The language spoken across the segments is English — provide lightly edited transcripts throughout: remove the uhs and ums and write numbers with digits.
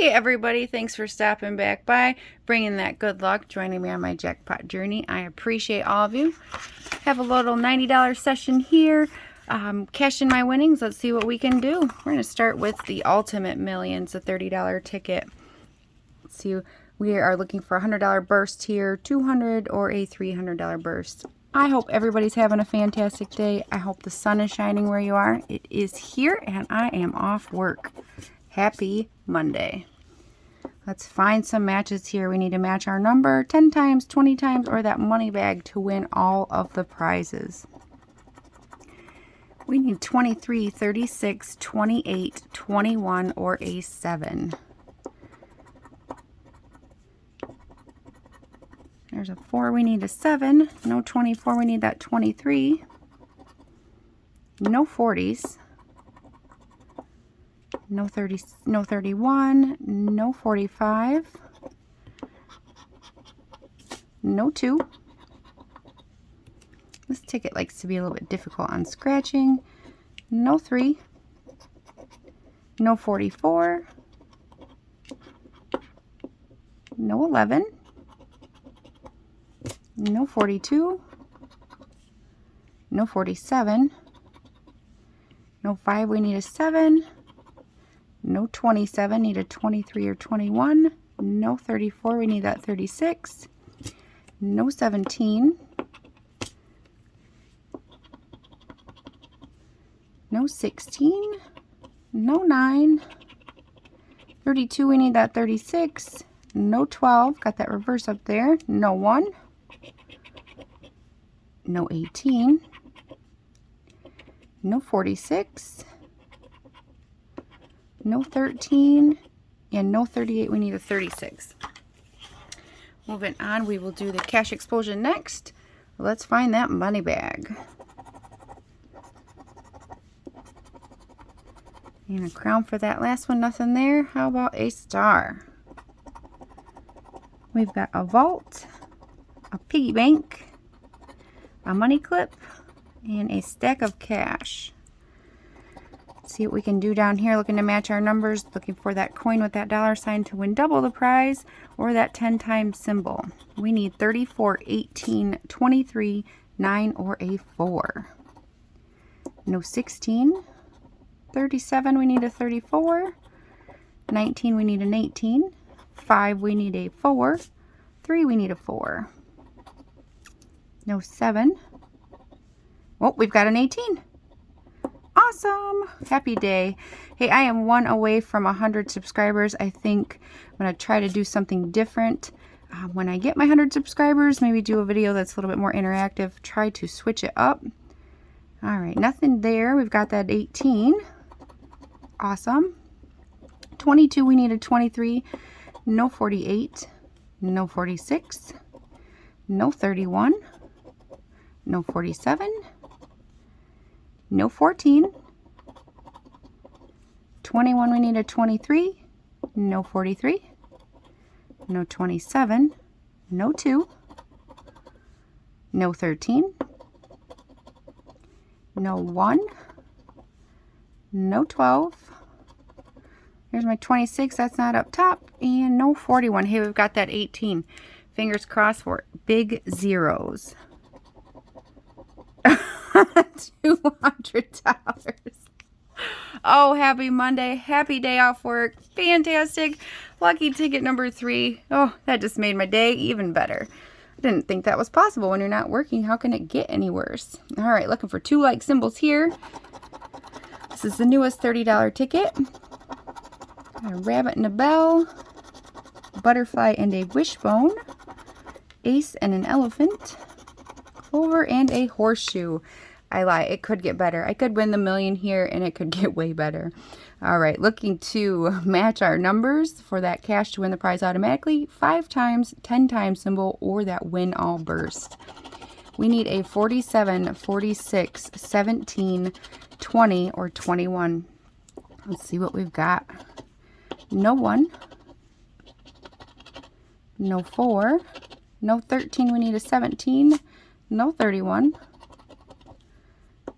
Hey everybody, thanks for stopping back by, bringing that good luck, joining me on my jackpot journey. I appreciate all of you. Have a little $90 session here. Cash in my winnings. Let's see what we can do. We're going to start with the Ultimate Millions, a $30 ticket. Let's see, we are looking for a $100 burst here, $200 or a $300 burst. I hope everybody's having a fantastic day. I hope the sun is shining where you are. It is here and I am off work. Happy Monday. Let's find some matches here. We need to match our number 10 times, 20 times, or that money bag to win all of the prizes. We need 23, 36, 28, 21, or a 7. There's a 4, we need a 7. No 24, we need that 23. No 40s. No 30, no 31, no 45, no 2. This ticket likes to be a little bit difficult on scratching. No 3, no 44, no 11, no 42, no 47, no 5, we need a 7. No 27, need a 23 or 21. No 34, we need that 36. No 17. No 16. No 9. 32, we need that 36. No 12, got that reverse up there. No 1. No 18. No 46. No 13, and no 38, we need a 36. Moving on, we will do the cash explosion next. Let's find that money bag. And a crown for that last one, nothing there. How about a star? We've got a vault, a piggy bank, a money clip, and a stack of cash. See what we can do down here, looking to match our numbers, looking for that coin with that dollar sign to win double the prize, or that 10 times symbol. We need 34, 18, 23, 9, or a 4. No 16. 37, we need a 34. 19, we need an 18. 5, we need a 4. 3, we need a 4. No 7. Oh, we've got an 18. Awesome. Happy day. Hey, I am 1 away from 100 subscribers. I think I'm going to try to do something different. When I get my 100 subscribers, maybe do a video that's a little bit more interactive. Try to switch it up. All right, nothing there. We've got that 18. Awesome. 22, we need a 23. No 48. No 46. No 31. No 47. No 14. 21, we need a 23. No 43. No 27. No 2. No 13. No 1. No 12. There's my 26, that's not up top. And no 41. Hey, we've got that 18. Fingers crossed for big zeros. $200. Oh, happy Monday. Happy day off work. Fantastic. Lucky ticket number 3. Oh, that just made my day even better. I didn't think that was possible when you're not working. How can it get any worse? All right, looking for 2 like symbols here. This is the newest $30 ticket. A rabbit and a bell. Butterfly and a wishbone. Ace and an elephant. Clover and a horseshoe. I lie, it could get better. I could win the million here and it could get way better. All right, looking to match our numbers for that cash to win the prize automatically. 5 times, 10 times symbol, or that win all burst. We need a 47, 46, 17, 20, or 21. Let's see what we've got. No 1. No 4. No 13, we need a 17. No 31.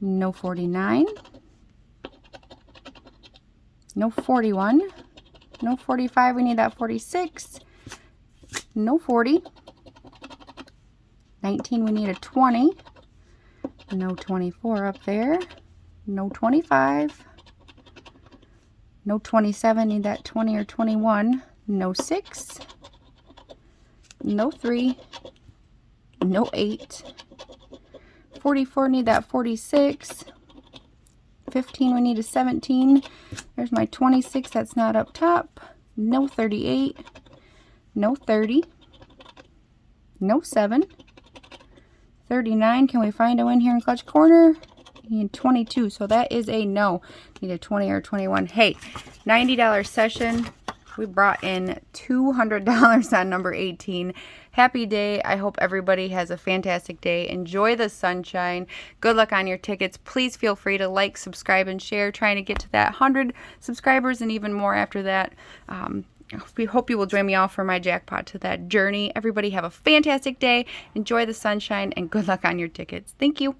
No 49. No 41. No 45, we need that 46. No 40. 19, we need a 20. No 24 up there. No 25. No 27, need that 20 or 21. No 6. No 3. No 8. 44, need that 46. 15, we need a 17. There's my 26, that's not up top. No 38. No 30. No 7. 39, can we find a win here in clutch corner? And 22, so that is a no. Need a 20 or 21. Hey, $90 session. We brought in $200 on number 18. Happy day. I hope everybody has a fantastic day. Enjoy the sunshine. Good luck on your tickets. Please feel free to like, subscribe, and share. Trying to get to that 100 subscribers and even more after that. We hope you will join me all for my jackpot to that journey. Everybody have a fantastic day. Enjoy the sunshine and good luck on your tickets. Thank you.